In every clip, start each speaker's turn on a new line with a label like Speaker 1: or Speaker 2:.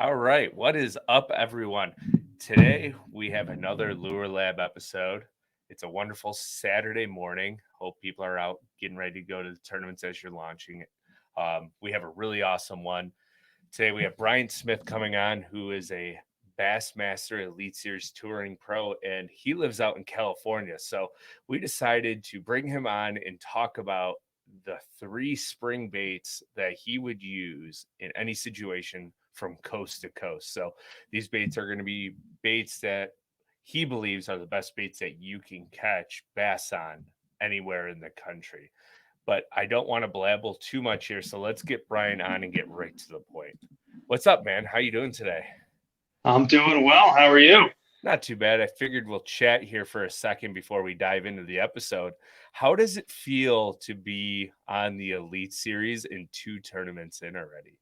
Speaker 1: All right, what is up, everyone? Today we have another Lure Lab episode. It's a wonderful Saturday morning. Hope people are out getting ready to go to the tournaments as you're launching it. We have a really awesome one. Today we have Bryatn Smith coming on, who is a Bassmaster Elite Series touring pro, and he lives out in California. So we decided to bring him on and talk about the 3 spring baits that he would use in any situation from coast to coast. So these baits are going to be baits that he believes are the best baits that you can catch bass on anywhere in the country. But I don't want to blabble too much here, so let's get Brian on and get right to the point. What's up, man? How you doing today?
Speaker 2: I'm doing well. How are you?
Speaker 1: Not too bad. I figured we'll chat here for a second before we dive into the episode. How does it feel to be on the Elite Series in 2 tournaments in already?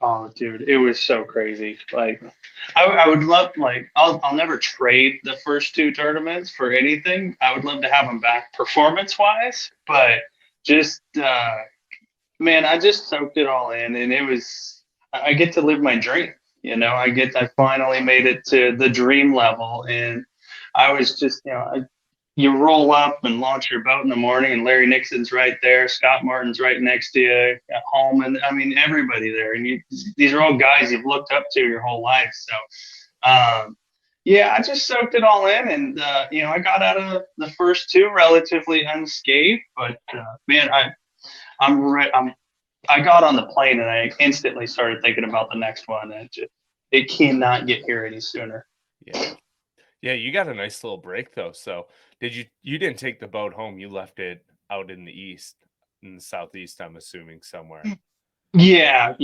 Speaker 2: Oh, dude, it was so crazy. I would love, I'll never trade the first 2 tournaments for anything. I would love to have them back performance wise, but just, man, I just soaked it all in, and I get to live my dream. I finally made it to the dream level, and I was just, you roll up and launch your boat in the morning, and Larry Nixon's right there, Scott Martin's right next to you, at home, and I mean everybody there. And these are all guys you've looked up to your whole life. So, yeah, I just soaked it all in, and I got out of the first 2 relatively unscathed. But man, I got on the plane and I instantly started thinking about the next one, and it cannot get here any sooner.
Speaker 1: Yeah. Yeah, you got a nice little break though. So you didn't take the boat home, you left it out in the east, in the southeast, I'm assuming somewhere.
Speaker 2: Yeah.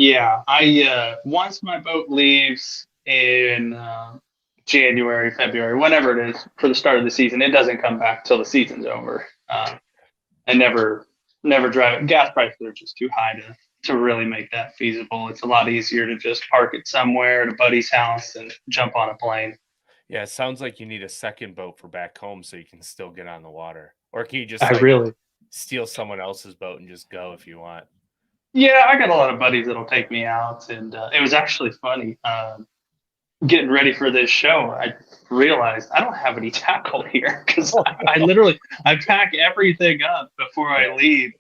Speaker 2: I once my boat leaves in January, February, whenever it is for the start of the season, it doesn't come back till the season's over. I never drive it. Gas prices are just too high to really make that feasible. It's a lot easier to just park it somewhere at a buddy's house and jump on a plane.
Speaker 1: Yeah, it sounds like you need a second boat for back home so you can still get on the water. Or can you just
Speaker 2: I
Speaker 1: like
Speaker 2: really,
Speaker 1: steal someone else's boat and just go if you want?
Speaker 2: yeah, I got a lot of buddies that'll take me out, and it was actually funny. Getting ready for this show, I realized I don't have any tackle here because I pack everything up before I leave.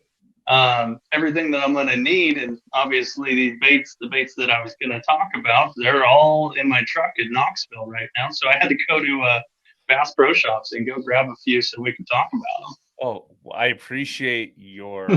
Speaker 2: Everything that I'm going to need, and obviously the baits that I was going to talk about, they're all in my truck in Knoxville right now. So I had to go to Bass Pro Shops and go grab a few so we can talk about
Speaker 1: Oh, well, I appreciate your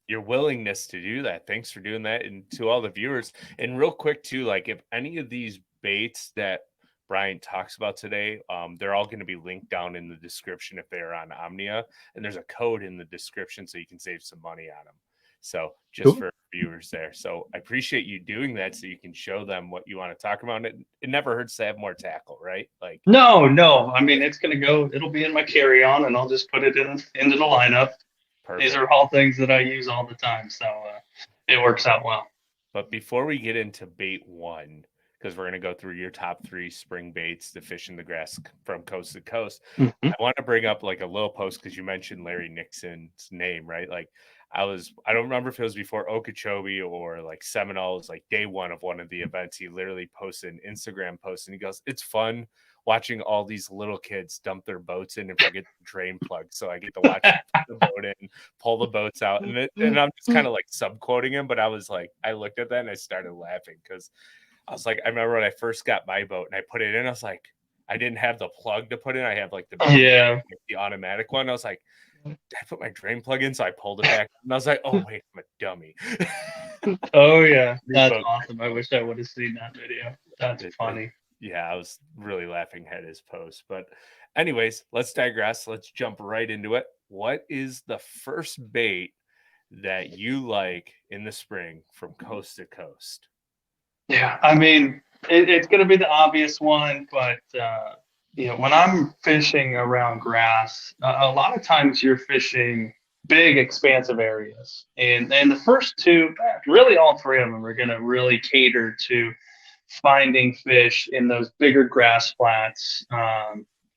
Speaker 1: willingness to do that. Thanks for doing that. And to all the viewers, and real quick too, like if any of these baits that Brian talks about today, they're all going to be linked down in the description if they are on Omnia, and there's a code in the description so you can save some money on them. So just
Speaker 2: them.
Speaker 1: for viewers there. So I appreciate you doing that so you can show them what you want to talk about. It never hurts to have more tackle, right? Like
Speaker 2: No. I mean, it'll be in my carry-on, and I'll just put it into the lineup. These
Speaker 1: perfect.
Speaker 2: are all things that I use all the time, so it works out well.
Speaker 1: But before we get into bait 1, because we're going to go through your top 3 spring baits to fish in the grass from coast to coast,
Speaker 2: Mhm.
Speaker 1: I want to bring up like a little post because you mentioned Larry Nixon's name, right? Like I don't remember if it was before Okeechobee or like Seminoles, like day 1 of one of the events. He literally posted an Instagram post and he goes, "It's fun watching all these little kids dump their boats in and forget the drain plug. So I get to watch the boat in, pull the boats out." And I'm just kind of like subquoting him, but I was like, I looked at that and I started laughing because I was like, I remember when I first got my boat and I put it in, I was like, I didn't have the plug to put in. I have like
Speaker 2: Yeah.
Speaker 1: the automatic one. I was like, did I put my drain plug in? So I pulled it back and I was like, oh wait, I'm a dummy.
Speaker 2: Oh yeah, that's
Speaker 1: But
Speaker 2: awesome. I wish I would have seen that video. That's funny.
Speaker 1: yeah, I was really laughing at his post. But anyways, let's digress. Let's jump right into it. What is the first bait that you like in the spring from coast to coast?
Speaker 2: Yeah, I mean, it's going to be the obvious one, but when I'm fishing around grass, a lot of times you're fishing big, expansive areas, and the first 2, really all 3 of them are going to really cater to finding fish in those bigger grass flats,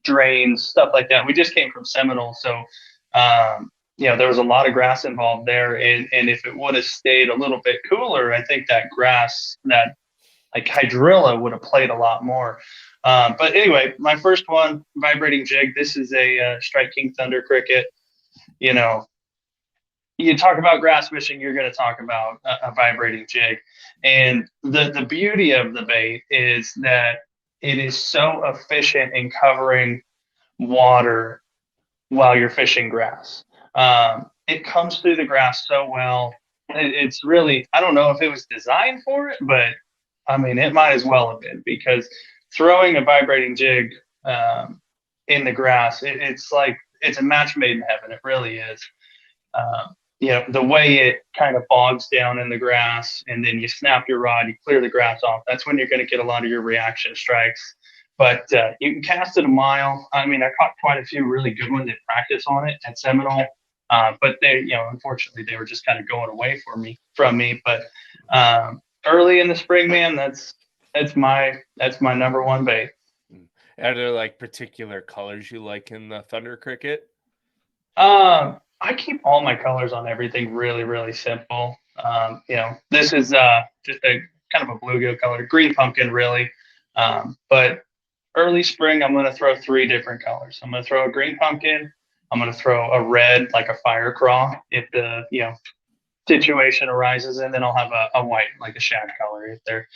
Speaker 2: drains, stuff like that. We just came from Seminole, so there was a lot of grass involved there, and if it would have stayed a little bit cooler, I think that grass, that Like hydrilla would have played a lot more. But anyway, my first one, vibrating jig. This is a Strike King Thunder cricket. You know, you talk about grass fishing, you're going to talk about a vibrating jig. And the beauty of the bait is that it is so efficient in covering water while you're fishing grass. It comes through the grass so well. It's really, I don't know if it was designed for it, but I mean, it might as well have been, because throwing a vibrating jig in the grass, it's like it's a match made in heaven. It really is. Um, the way it kind of bogs down in the grass, and then you snap your rod, you clear the grass off. That's when you're going to get a lot of your reaction strikes. But you can cast it a mile. I mean, I caught quite a few really good ones at practice on it at Seminole, but they, unfortunately, they were just kind of going away from me. But early in the spring, man, that's my number one bait.
Speaker 1: Are there like particular colors you like in the Thunder cricket?
Speaker 2: I keep all my colors on everything really, really simple. This is just a kind of a bluegill color, green pumpkin, really. But early spring, I'm going to throw three different colors. I'm going to throw a green pumpkin. I'm going to throw a red, like a fire craw, if the situation arises, and then I'll have a white, like a shad color, if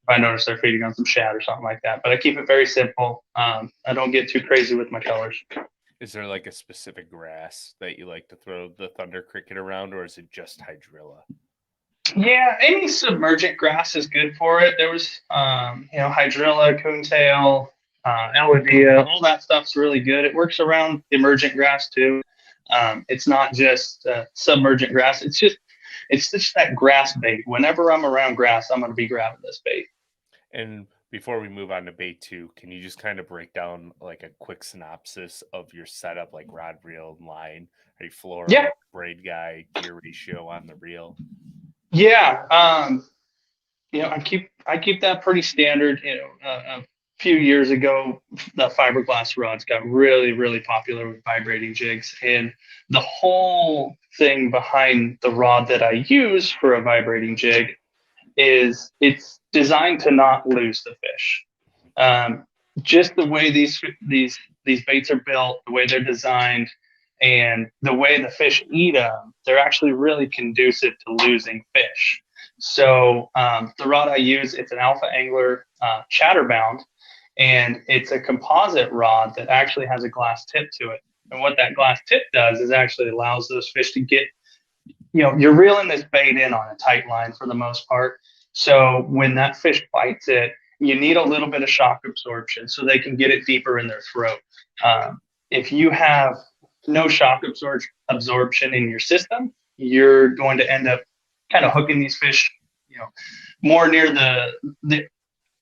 Speaker 2: I notice they're feeding on some shad or something like that. But I keep it very simple. I don't get too crazy with my colors.
Speaker 1: Is there like a specific grass that you like to throw the Thunder cricket around, or is it just hydrilla?
Speaker 2: Yeah, any submergent grass is good for it. There was, hydrilla, coontail, elodea, all that stuff's really good. It works around emergent grass too. It's not just submergent grass. It's just that grass bait. Whenever I'm around grass, I'm going to be grabbing this bait.
Speaker 1: And before we move on to bait two, can you just kind of break down like a quick synopsis of your setup, like rod, reel, and line? Are you fluoro,
Speaker 2: Yeah,
Speaker 1: braid guy, gear ratio on the reel?
Speaker 2: yeah. I keep that pretty standard. A few years ago, the fiberglass rods got really, really popular with vibrating jigs, and the whole thing behind the rod that I use for a vibrating jig is it's designed to not lose the fish. Um, just the way these baits are built, the way they're designed, and the way the fish eat them, they're actually really conducive to losing fish. So the rod I use, it's an Alpha Angler chatterbound, and it's a composite rod that actually has a glass tip to it. And what that glass tip does is actually allows those fish to get, you're reeling this bait in on a tight line for the most part. So when that fish bites it, you need a little bit of shock absorption so they can get it deeper in their throat. If you have no shock absorption in your system, you're going to end up kind of hooking these fish, more near the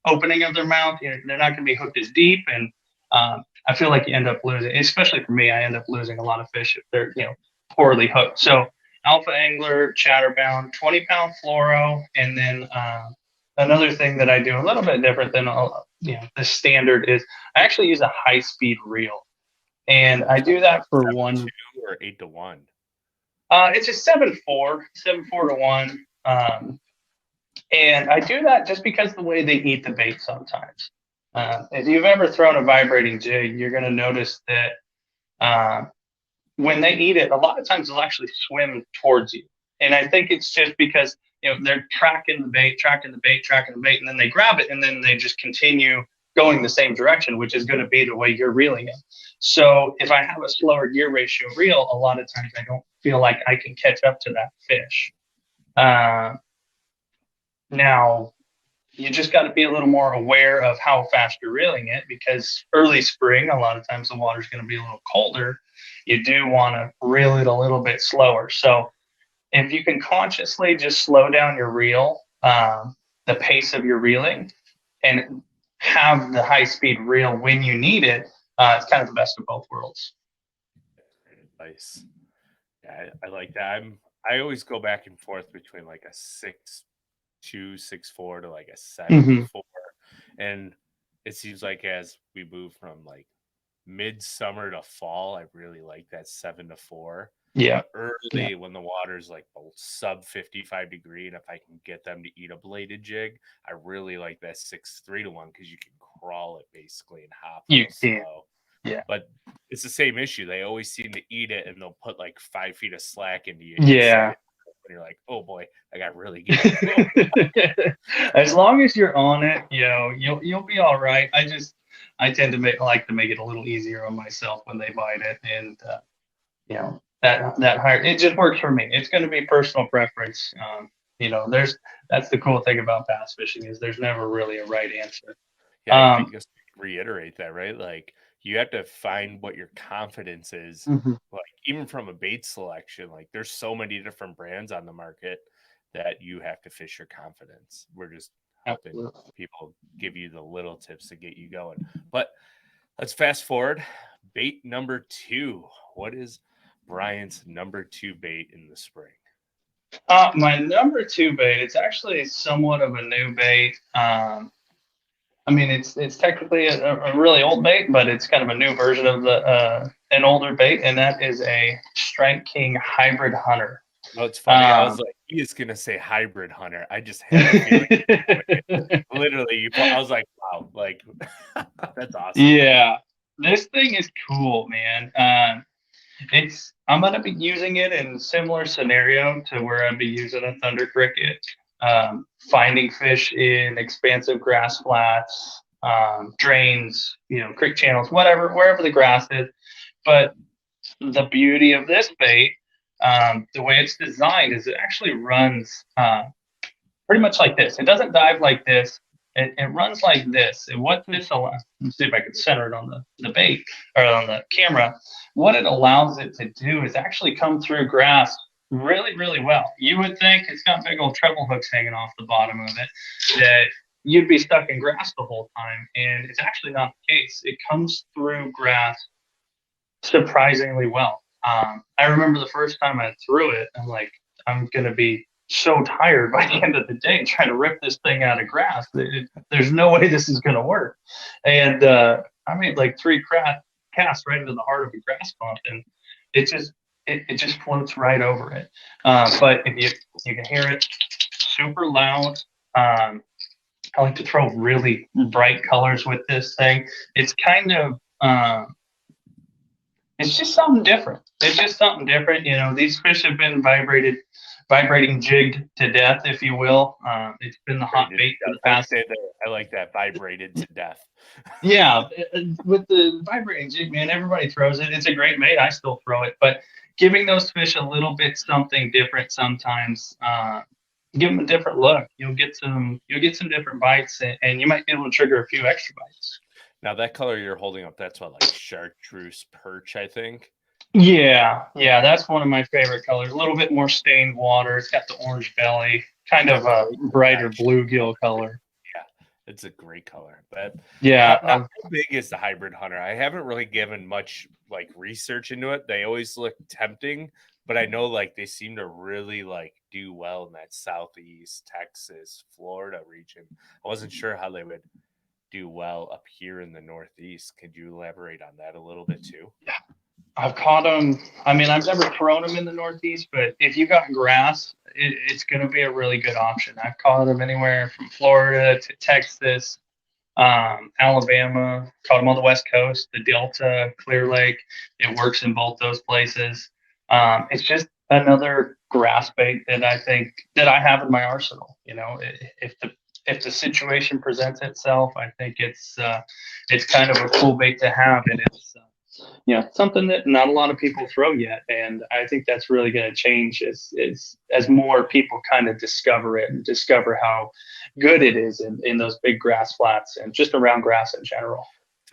Speaker 2: opening of their mouth. They're not going to be hooked as deep, and I feel like you end up losing. Especially for me, I end up losing a lot of fish if they're poorly hooked. So Alpha Angler, chatterbound, 20-pound fluoro, and then another thing that I do a little bit different than the standard is I actually use a high-speed reel, and I do that for one.
Speaker 1: 7-2 or 8-1?
Speaker 2: It's a 7-4 to 1, and I do that just because the way they eat the bait sometimes. If you've ever thrown a vibrating jig, you're going to notice that when they eat it, a lot of times they'll actually swim towards you. And I think it's just because they're tracking the bait, and then they grab it, and then they just continue going the same direction, which is going to be the way you're reeling it. So if I have a slower gear ratio reel, a lot of times I don't feel like I can catch up to that fish. Now, you just got to be a little more aware of how fast you're reeling it, because early spring, a lot of times the water's going to be a little colder. You do want to reel it a little bit slower. So if you can consciously just slow down your reel, the pace of your reeling, and have the high speed reel when you need it, it's kind of the best of both worlds.
Speaker 1: Great advice. Yeah, I like that. I always go back and forth between like a 6-2, 6-4 to like a 7-4. And it seems like as we move from like midsummer to fall, I really like that 7-4.
Speaker 2: Yeah.
Speaker 1: But early when the water's like sub 55 degree, and if I can get them to eat a bladed jig, I really like that 6-3 to 1 because you can crawl it basically and hop
Speaker 2: You
Speaker 1: real
Speaker 2: can.
Speaker 1: slow.
Speaker 2: Yeah.
Speaker 1: But it's the same issue. They always seem to eat it and they'll put like 5 feet of slack into you
Speaker 2: Yeah.
Speaker 1: instantly. And you're like, oh boy, I got really good.
Speaker 2: As long as you're on it, you'll be all right. I tend to like to make it a little easier on myself when they bite it, and that higher, it just works for me. It's going to be personal preference. That's the cool thing about bass fishing is there's never really a right answer.
Speaker 1: Yeah, I guess reiterate that, right? Like you have to find what your confidence is. Like even from a bait selection, like there's so many different brands on the market that you have to fish your confidence. We're just helping
Speaker 2: Absolutely.
Speaker 1: people give you the little tips to get you going. But let's fast forward. Bait number 2. What is Bryant's number 2 bait in the spring?
Speaker 2: My number 2 bait, it's actually somewhat of a new bait. I mean, it's technically a really old bait, but it's kind of a new version of an older bait, and that is a Strike King Hybrid Hunter.
Speaker 1: No, it's funny. I was like, he is gonna say hybrid hunter. I just had a feeling. Literally, I was like, wow, like that's awesome.
Speaker 2: Yeah, this thing is cool, man. I'm gonna be using it in similar scenario to where I'd be using a Thunder Cricket, finding fish in expansive grass flats, drains, creek channels, whatever, wherever the grass is. But the beauty of this bait, the way it's designed, is it actually runs pretty much like this. It doesn't dive like this. It runs like this. And what this allows, let's see if I can center it on the bait or on the camera. What it allows it to do is actually come through grass really, really well. You would think it's got big old treble hooks hanging off the bottom of it, that you'd be stuck in grass the whole time. And it's actually not the case. It comes through grass surprisingly well. I remember the first time I threw it, I'm like, I'm going to be so tired by the end of the day trying to rip this thing out of grass. There's no way this is going to work. And I made like 3 casts right into the heart of a grass bump, and it just floats right over it. But if you can hear it, super loud. I like to throw really bright colors with this thing. It's kind of it's just something different. It's just something different. These fish have been vibrating jigged to death, if you will. It's been the hot bait for the past.
Speaker 1: I like that, vibrated to death.
Speaker 2: Yeah, with the vibrating jig, man, everybody throws it. It's a great bait. I still throw it, but giving those fish a little bit something different sometimes. Give them a different look. You'll get some different bites, and you might be able to trigger a few extra bites.
Speaker 1: Now that color you're holding up, that's what, like chartreuse perch, I think.
Speaker 2: Yeah, that's one of my favorite colors. A little bit more stained water. It's got the orange belly, kind of a brighter bluegill color.
Speaker 1: Yeah, it's a great color. But
Speaker 2: yeah,
Speaker 1: how big is the hybrid hunter? I haven't really given much like research into it. They always look tempting, but I know like they seem to really like do well in that southeast Texas, Florida region. I wasn't sure how they would do well up here in the Northeast. Could you elaborate on that a little bit too?
Speaker 2: Yeah, I've caught them. I mean, I've never thrown them in the Northeast, but if you got grass, it's going to be a really good option. I've caught them anywhere from Florida to Texas, Alabama, caught them on the West Coast, the Delta, Clear Lake. It works in both those places. It's just another grass bait that I think that I have in my arsenal. If the situation presents itself, I think it's kind of a cool bait to have, and it's something that not a lot of people throw yet, and I think that's really going to change as more people kind of discover it and discover how good it is in those big grass flats and just around grass in general.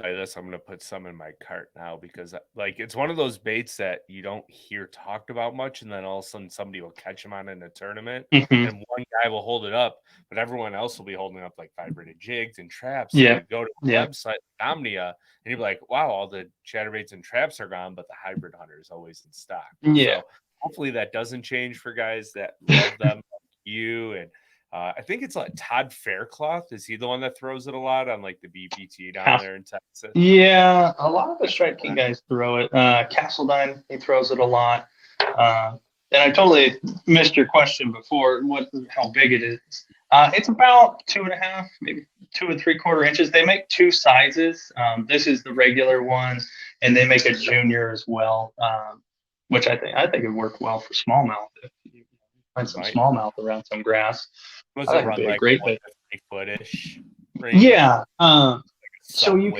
Speaker 1: Tell you this, I'm going to put some in my cart now because like it's one of those baits that you don't hear talked about much, and then all of a sudden somebody will catch them on in a tournament, and one guy will hold it up, but everyone else will be holding up like vibrated jigs and traps.
Speaker 2: Yeah,
Speaker 1: so go to the website Omnia, and you'll be like, wow, all the chatterbaits and traps are gone, but the hybrid hunter is always in stock.
Speaker 2: Yeah,
Speaker 1: so hopefully that doesn't change for guys that love them like you. And I think it's like Todd Faircloth. Is he the one that throws it a lot on like the BPT down there in Texas?
Speaker 2: Yeah, a lot of the Strike King guys throw it. Castledine, he throws it a lot. And I totally missed your question before. How big it is? It's about 2.5, maybe 2 3/4 inches. They make two sizes. This is the regular one, and they make a junior as well, which I think it worked well for smallmouth. If you find some
Speaker 1: Right.
Speaker 2: smallmouth around some grass,
Speaker 1: Was
Speaker 2: I
Speaker 1: it
Speaker 2: think it'd
Speaker 1: run
Speaker 2: be a
Speaker 1: like
Speaker 2: great
Speaker 1: 1
Speaker 2: bait.
Speaker 1: to 3 foot-ish range?
Speaker 2: Yeah. So
Speaker 1: Some weight.
Speaker 2: you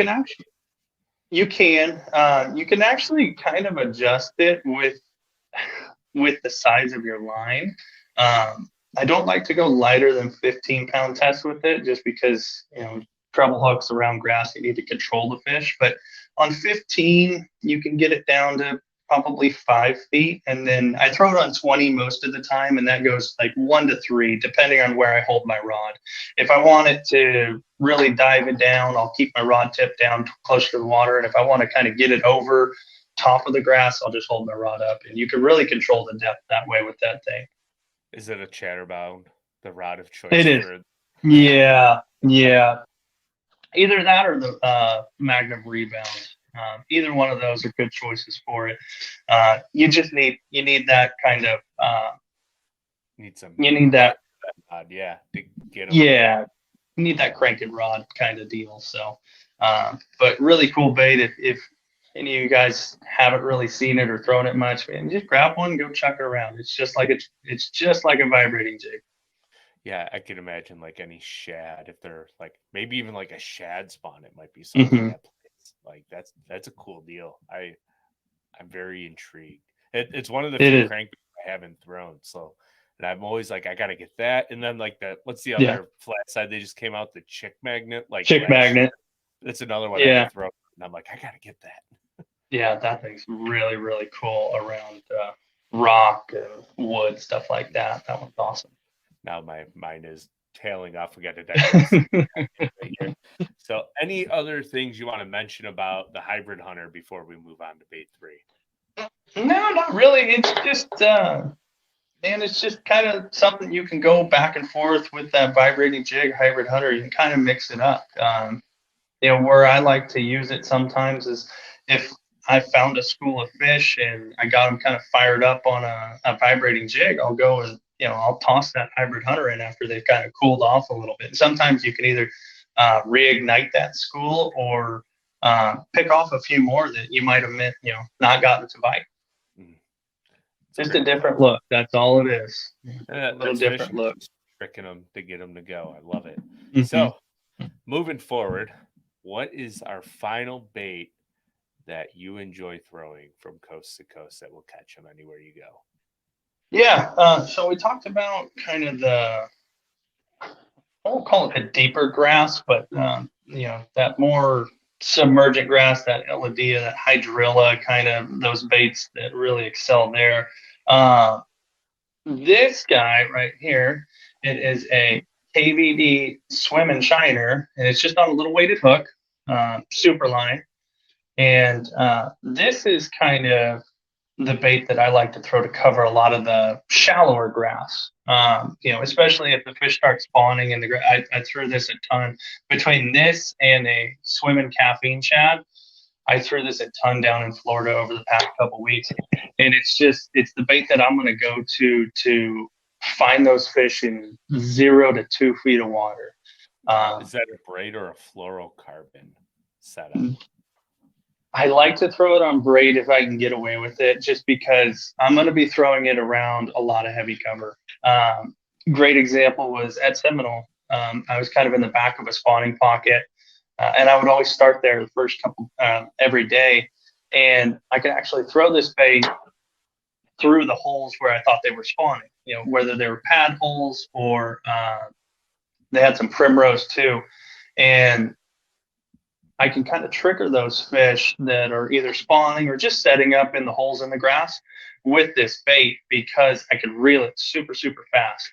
Speaker 2: can actually kind of adjust it with the size of your line. I don't like to go lighter than 15-pound test with it, just because treble hooks around grass, you need to control the fish. But on 15, you can get it down to probably 5 feet, and then I throw it on 20 most of the time, and that goes like 1 to 3, depending on where I hold my rod. If I want it to really dive it down, I'll keep my rod tip down closer to the water, and if I want to kind of get it over top of the grass, I'll just hold my rod up, and you can really control the depth that way with that thing.
Speaker 1: Is it a chatterbound, the rod of choice
Speaker 2: It is.
Speaker 1: for?
Speaker 2: Yeah. Either that or the Magnum Rebound. Either one of those are good choices for it. You just need that kind of
Speaker 1: Need some.
Speaker 2: you need that
Speaker 1: rod, yeah, to get them.
Speaker 2: yeah you need that cranking rod kind of deal. So, but really cool bait. If any of you guys haven't really seen it or thrown it much, man, just grab one and go chuck it around. It's just like a vibrating jig.
Speaker 1: Yeah, I can imagine like any shad, if they're like maybe even like a shad spawn, it might be something that plays. Like that's a cool deal. I'm very intrigued. It's one of the few crankbaits I haven't thrown, so and I'm always like I gotta get that. And then like what's the other flat side they just came out, the chick magnet, like
Speaker 2: chick magnet.
Speaker 1: That's another one I throw, and I'm like I gotta get that.
Speaker 2: Yeah, that thing's really, really cool around rock and wood, stuff like that. That one's awesome.
Speaker 1: Now my mind is tailing off. We got to digress right here. So, any other things you want to mention about the hybrid hunter before we move on to bait 3?
Speaker 2: No, not really. It's just, it's just kind of something you can go back and forth with that vibrating jig hybrid hunter. You can kind of mix it up. Where I like to use it sometimes is if I found a school of fish and I got them kind of fired up on a vibrating jig, I'll go and I'll toss that hybrid hunter in after they've kind of cooled off a little bit. And sometimes you can either reignite that school or pick off a few more that you might have not gotten to bite. Just a different look. That's all it is. A little different look.
Speaker 1: Tricking them to get them to go. I love it. So, moving forward, what is our final bait that you enjoy throwing from coast to coast that will catch them anywhere you go?
Speaker 2: Yeah. So we talked about kind of I won't call it a deeper grass, but that more submergent grass, that Elodea, that hydrilla, kind of those baits that really excel there. This guy right here, it is a KVD swim and shiner, and it's just on a little weighted hook, super line. And this is kind of the bait that I like to throw to cover a lot of the shallower grass. Especially if the fish start spawning in the grass. I threw this a ton. Between this and a swimming caffeine shad, I threw this a ton down in Florida over the past couple weeks. And it's the bait that I'm going to go to find those fish in 0 to 2 feet of water.
Speaker 1: Is that a braid or a fluorocarbon setup?
Speaker 2: I like to throw it on braid if I can get away with it, just because I'm going to be throwing it around a lot of heavy cover. Great example was at Seminole. I was kind of in the back of a spawning pocket, and I would always start there the first couple every day, and I could actually throw this bait through the holes where I thought they were spawning. Whether they were pad holes or they had some primrose too, and I can kind of trigger those fish that are either spawning or just setting up in the holes in the grass with this bait, because I can reel it super, super fast.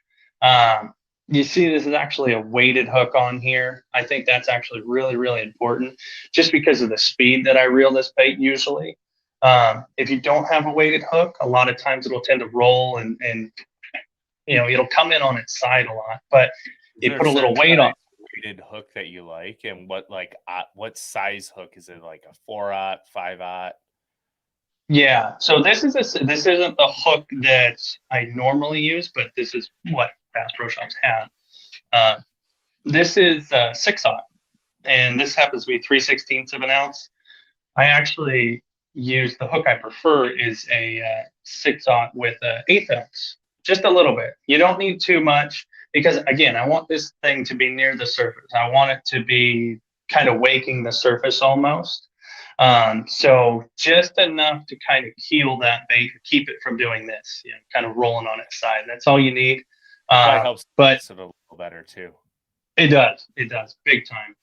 Speaker 2: You see, this is actually a weighted hook on here. I think that's actually really, really important, just because of the speed that I reel this bait usually. If you don't have a weighted hook, a lot of times it'll tend to roll and it'll come in on its side a lot. But you put a little weight on
Speaker 1: weighted hook that you like, and what size hook is it? Like a 4/0, 5/0?
Speaker 2: Yeah. So this isn't the hook that I normally use, but this is what Bass Pro Shops have. Uh, this is 6/0, and this happens to be 3/16 of an ounce. I actually use the hook I prefer is a 6/0 with a 1/8 ounce, just a little bit. You don't need too much because again, I want this thing to be near the surface. I want it to be kind of waking the surface almost. So just enough to kind of keel that bait, keep it from doing this, kind of rolling on its side. That's all you need.
Speaker 1: It probably helps
Speaker 2: But
Speaker 1: it a little better too.
Speaker 2: it does big time.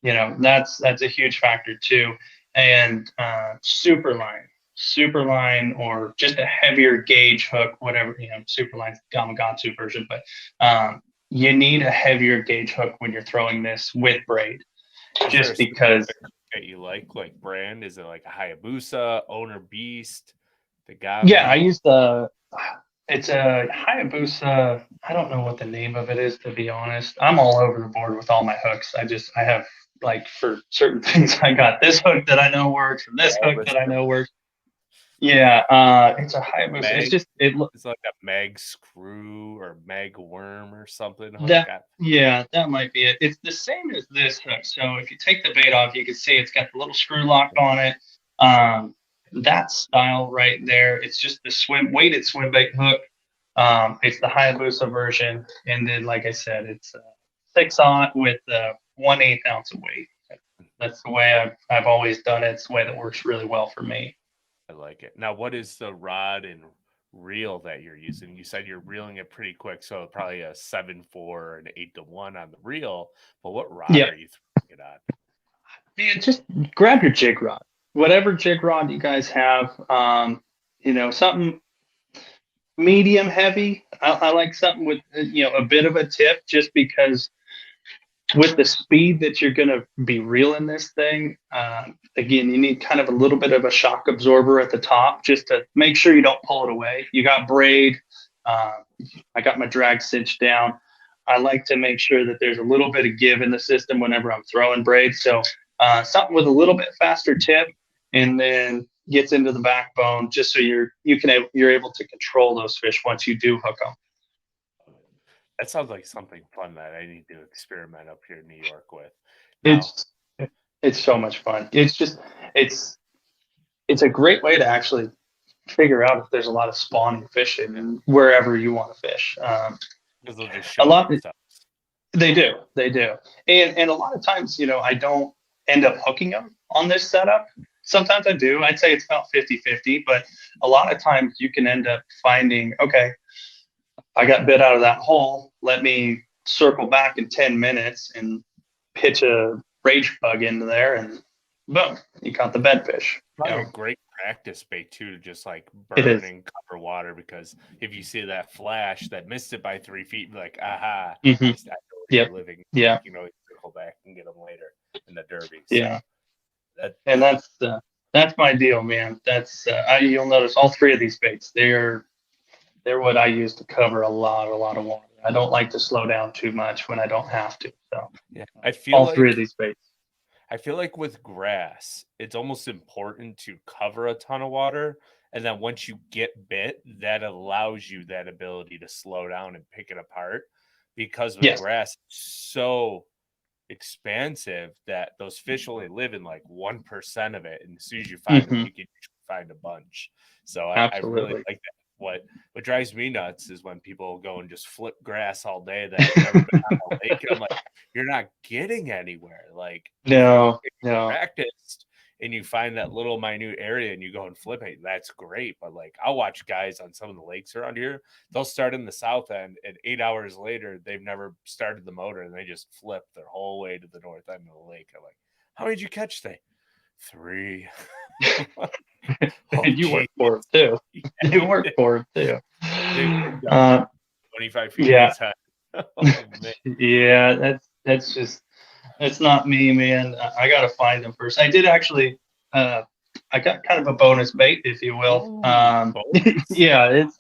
Speaker 2: That's a huge factor too. And super line, or just a heavier gauge hook, whatever, super line's Gamakatsu version, but you need a heavier gauge hook when you're throwing this with braid, just because.
Speaker 1: That you like brand? Is it like a Hayabusa, Owner Beast, the guy?
Speaker 2: Yeah, I use it's a Hayabusa. I don't know what the name of it is, to be honest. I'm all over the board with all my hooks. I have, like, for certain things, I got this hook that I know works, and this hook that I know works. Yeah, it's a Hayabusa.
Speaker 1: Mag, it's like a mag screw or mag worm or something.
Speaker 2: That might be it. It's the same as this hook. So if you take the bait off, you can see it's got the little screw lock on it. That style right there. It's just the weighted swim bait hook. It's the Hayabusa version, and then, like I said, it's 6/0 with 1/8 ounce of weight. That's the way I've always done it. It's the way that works really well for me.
Speaker 1: I like it. Now, what is the rod and reel that you're using? You said you're reeling it pretty quick, so probably a 7/4 and 8/1 on the reel. But what rod are you throwing it on?
Speaker 2: Man, just grab your jig rod, whatever jig rod you guys have. Something medium heavy. I like something with a bit of a tip, just because with the speed that you're going to be reeling this thing, again, you need kind of a little bit of a shock absorber at the top, just to make sure you don't pull it away. You got braid. I got my drag cinch down. I like to make sure that there's a little bit of give in the system whenever I'm throwing braid. So something with a little bit faster tip, and then gets into the backbone, just so you're able to control those fish once you do hook them.
Speaker 1: That sounds like something fun that I need to experiment up here in New York with.
Speaker 2: Now, it's so much fun. It's a great way to actually figure out if there's a lot of spawning fish in wherever you want to fish.
Speaker 1: Because they'll just show themselves.
Speaker 2: They do, and a lot of times, I don't end up hooking them on this setup. Sometimes I do. I'd say it's about 50-50, but a lot of times you can end up finding, okay, I got bit out of that hole. Let me circle back in 10 minutes and pitch a rage bug into there, and boom, you caught the bedfish.
Speaker 1: A great practice bait too, to just like burn and cover water, because if you see that flash that missed it by 3 feet, be like, aha, I know where you're living.
Speaker 2: Yeah.
Speaker 1: You know, circle back and get them later in the derby.
Speaker 2: So yeah. That's my deal, man. That's you'll notice all three of these baits, they're what I use to cover a lot of water. I don't like to slow down too much when I don't have to. So
Speaker 1: yeah, I feel
Speaker 2: all three of these baits.
Speaker 1: I feel like with grass, it's almost important to cover a ton of water, and then once you get bit, that allows you that ability to slow down and pick it apart. Because with grass, it's so expansive that those fish only live in like 1% of it, and as soon as you find them, you can find a bunch. So I really like that. What drives me nuts is when people go and just flip grass all day that have never been on a lake. And I'm like, you're not getting anywhere. Like,
Speaker 2: no.
Speaker 1: Practiced and you find that little minute area and you go and flip it. That's great. But like, I'll watch guys on some of the lakes around here. They'll start in the south end, and 8 hours later, they've never started the motor, and they just flip their whole way to the north end of the lake. I'm like, how many did you catch today? 3.
Speaker 2: And you work for it too. You work for it too.
Speaker 1: 25 feet. Yeah.
Speaker 2: Yeah, that's not me, man. I gotta find them first. I did actually. I got kind of a bonus bait, if you will. Yeah, it's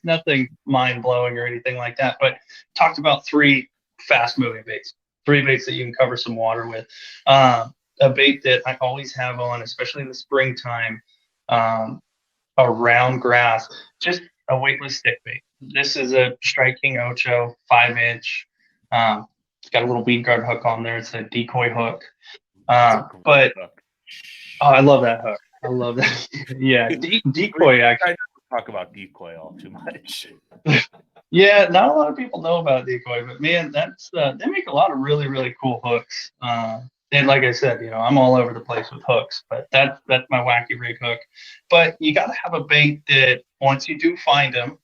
Speaker 2: nothing mind blowing or anything like that. But talked about 3 fast moving baits, 3 baits that you can cover some water with. a bait that I always have on, especially in the springtime, around grass, just a weightless stick bait. This is a Strike King Ocho 5-inch. It's got a little weed guard hook on there. It's a decoy hook.
Speaker 1: That's a great
Speaker 2: But
Speaker 1: hook.
Speaker 2: I love that hook. I love that. Yeah, decoy actually.
Speaker 1: I don't talk about decoy all too much.
Speaker 2: Yeah, not a lot of people know about decoy, but man, that's they make a lot of really really cool hooks. And like I said, I'm all over the place with hooks, but that's my wacky rig hook. But you got to have a bait that once you do find them,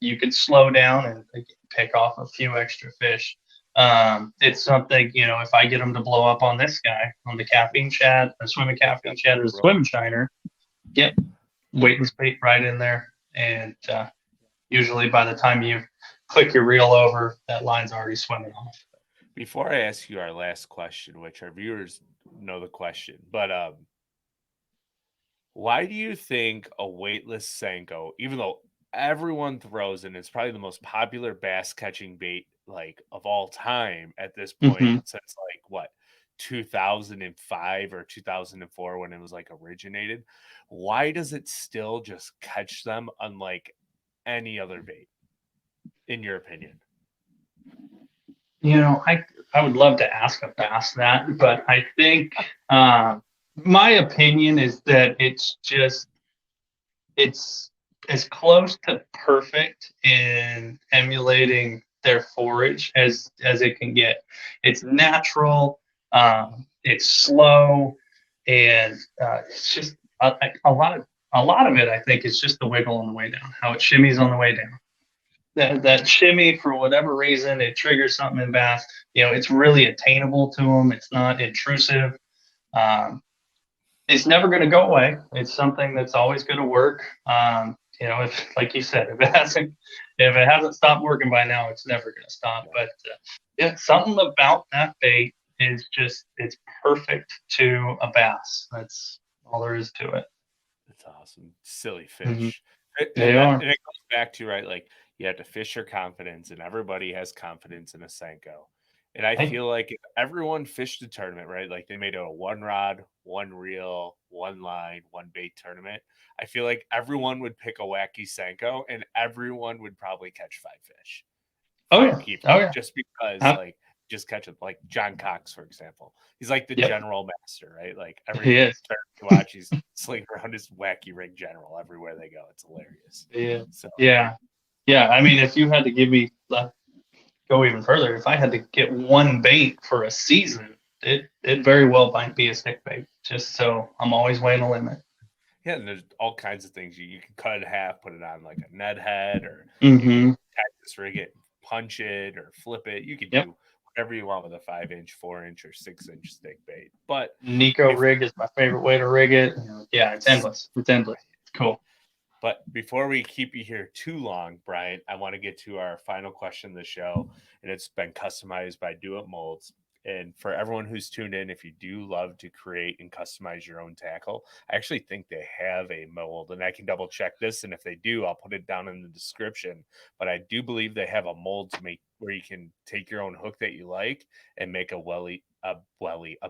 Speaker 2: you can slow down and pick off a few extra fish. It's something, if I get them to blow up on this guy, on the caffeine shad, a swimming caffeine shad, or the swimming shiner, yep, weightless bait right in there, and usually by the time you click your reel over, that line's already swimming off.
Speaker 1: Before I ask you our last question, which our viewers know the question, but why do you think a weightless Senko, even though everyone throws and it's probably the most popular bass catching bait like of all time at this point
Speaker 2: Mm-hmm.
Speaker 1: since like what 2005 or 2004 when it was like originated, why does it still just catch them unlike any other bait, in your opinion?
Speaker 2: I would love to ask a bass that, but I think my opinion is that it's as close to perfect in emulating their forage as it can get. It's natural, it's slow, and it's just a lot of it. I think is just the wiggle on the way down, how it shimmies on the way down. That shimmy, for whatever reason, it triggers something in bass. It's really attainable to them. It's not intrusive. Um, it's never going to go away. It's something that's always going to work. If, like you said, if it hasn't stopped working by now, it's never going to stop. But yeah, something about that bait is just it's perfect to a bass. That's all there is to it.
Speaker 1: It's awesome. Silly
Speaker 2: Mm-hmm.
Speaker 1: fish.
Speaker 2: They
Speaker 1: And that
Speaker 2: are.
Speaker 1: and it goes back to, right, like you have to fish your confidence, and everybody has confidence in a Senko. And I
Speaker 2: Hey,
Speaker 1: feel like if everyone fished a tournament, right? Like they made a one rod, one reel, one line, one bait tournament. I feel like everyone would pick a wacky Senko and everyone would probably catch five fish.
Speaker 2: oh
Speaker 1: Five
Speaker 2: yeah,
Speaker 1: keepers,
Speaker 2: oh yeah.
Speaker 1: just because
Speaker 2: Uh,
Speaker 1: like just catch it like John Cox, for example. He's like the
Speaker 2: yep,
Speaker 1: general master, right? Like
Speaker 2: he
Speaker 1: every
Speaker 2: is.
Speaker 1: turn you watch, he's slinging around his wacky rig general everywhere they go. It's hilarious.
Speaker 2: Yeah,
Speaker 1: So
Speaker 2: yeah, yeah. I mean, if you had to give me go even further, if I had to get one bait for a season, it very well might be a stick bait. Just so I'm always weighing the limit.
Speaker 1: yeah, and there's all kinds of things you can cut it in half, put it on like a Ned head, or you can
Speaker 2: Mm-hmm.
Speaker 1: Texas rig it, punch it, or flip it. You can
Speaker 2: Yep.
Speaker 1: do whatever you want with a 5-inch, 4-inch, or 6-inch stick bait. But
Speaker 2: Nico
Speaker 1: before
Speaker 2: rig is my favorite way to rig it. Yeah, it's endless. It's endless. It's cool.
Speaker 1: Before we keep you here too long, Brian, I want to get to our final question of the show, and it's been customized by Do It Molds. And for everyone who's tuned in, if you do love to create and customize your own tackle, I actually think they have a mold, and I can double check this. And if they do, I'll put it down in the description. But I do believe they have a mold to make where you can take your own hook that you like and make a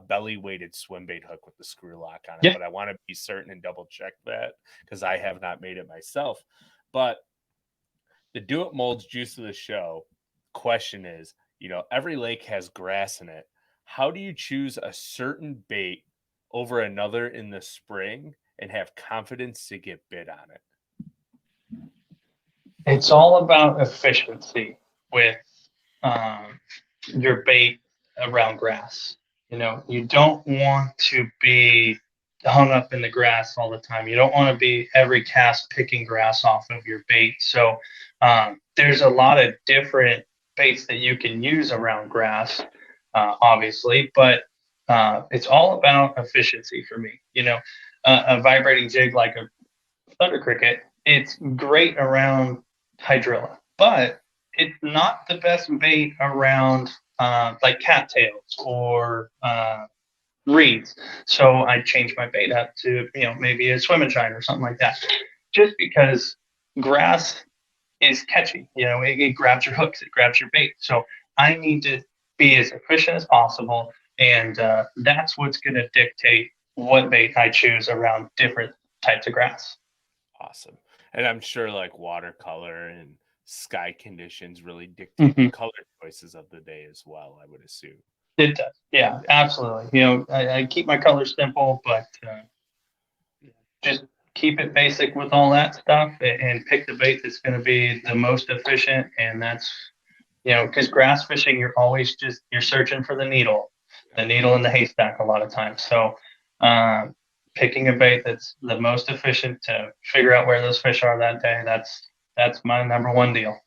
Speaker 1: belly weighted swim bait hook with the screw lock on it.
Speaker 2: Yeah.
Speaker 1: But I want to be certain and double check that because I have not made it myself. But the Do It Molds juice of the show question is, every lake has grass in it. How do you choose a certain bait over another in the spring and have confidence to get bid on it?
Speaker 2: It's all about efficiency with um, your bait around grass. You don't want to be hung up in the grass all the time. You don't want to be every cast picking grass off of your bait. So there's a lot of different baits that you can use around grass, obviously, but it's all about efficiency for me. A vibrating jig like a thunder cricket, it's great around hydrilla, but it's not the best bait around like cattails or reeds. So I changed my bait up to maybe a swim and shine or something like that, just because grass is catchy. It grabs your hooks, it grabs your bait. So I need to be as efficient as possible And that's what's going to dictate what bait I choose around different types of grass.
Speaker 1: Awesome. And I'm sure like watercolor and sky conditions really dictate the color choices of the day as well, I would assume.
Speaker 2: It does. Yeah, absolutely. I keep my colors simple, but just keep it basic with all that stuff and pick the bait that's going to be the most efficient. And that's, because grass fishing, you're searching for the needle in the haystack a lot of times. So, picking a bait that's the most efficient to figure out where those fish are that day, that's my number one deal.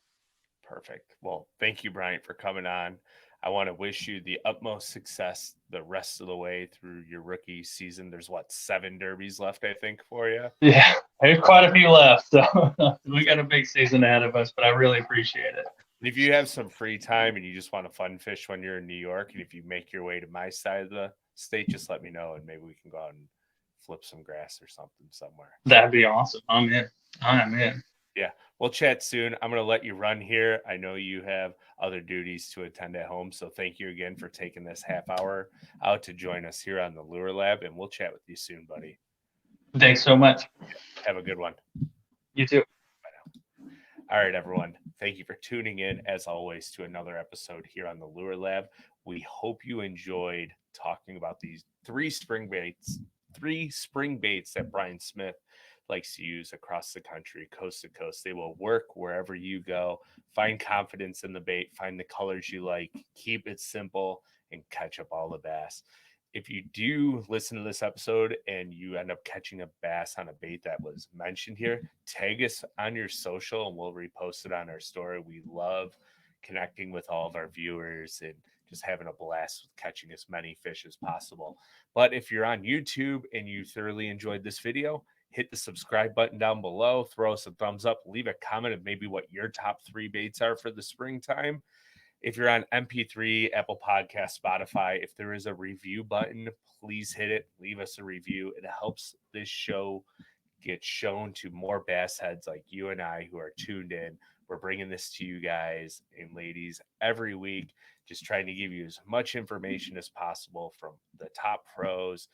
Speaker 1: Perfect. Well, thank you, Bryant, for coming on. I want to wish you the utmost success the rest of the way through your rookie season. There's 7 derbies left, I think, for you.
Speaker 2: Yeah, there's quite a few left. So we got a big season ahead of us, but I really appreciate it.
Speaker 1: And if you have some free time and you just want to fun fish when you're in New York, and if you make your way to my side of the state, just let me know and maybe we can go out and flip some grass or something somewhere.
Speaker 2: That'd be awesome. I'm in.
Speaker 1: Yeah, we'll chat soon. I'm going to let you run here. I know you have other duties to attend at home. So thank you again for taking this half hour out to join us here on the Lure Lab. And we'll chat with you soon, buddy.
Speaker 2: Thanks so much.
Speaker 1: Have a good one.
Speaker 2: You too.
Speaker 1: Bye now. All right, everyone. Thank you for tuning in, as always, to another episode here on the Lure Lab. We hope you enjoyed talking about these 3 spring baits that Bryatn Smith likes to use across the country, coast to coast. They will work wherever you go. Find confidence in the bait, find the colors you like, keep it simple, and catch up all the bass. If you do listen to this episode and you end up catching a bass on a bait that was mentioned here, tag us on your social and we'll repost it on our story. We love connecting with all of our viewers and just having a blast with catching as many fish as possible. But if you're on YouTube and you thoroughly enjoyed this video, hit the subscribe button down below, throw us a thumbs up, leave a comment of maybe what your top 3 baits are for the springtime. If you're on MP3, Apple Podcast, Spotify, if there is a review button, please hit it. Leave us a review. It helps this show get shown to more bass heads like you and I who are tuned in. We're bringing this to you guys and ladies every week, just trying to give you as much information as possible from the top pros,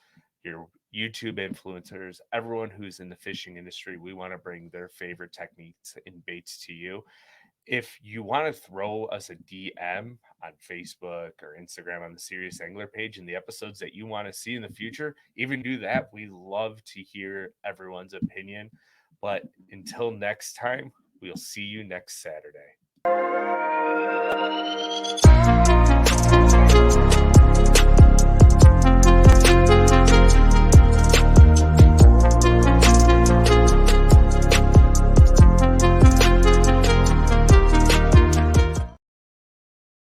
Speaker 1: your YouTube influencers, everyone who's in the fishing industry. We want to bring their favorite techniques and baits to you. If you want to throw us a DM on Facebook or Instagram on the Serious Angler page and the episodes that you want to see in the future, even do that. We love to hear everyone's opinion. But until next time, we'll see you next Saturday.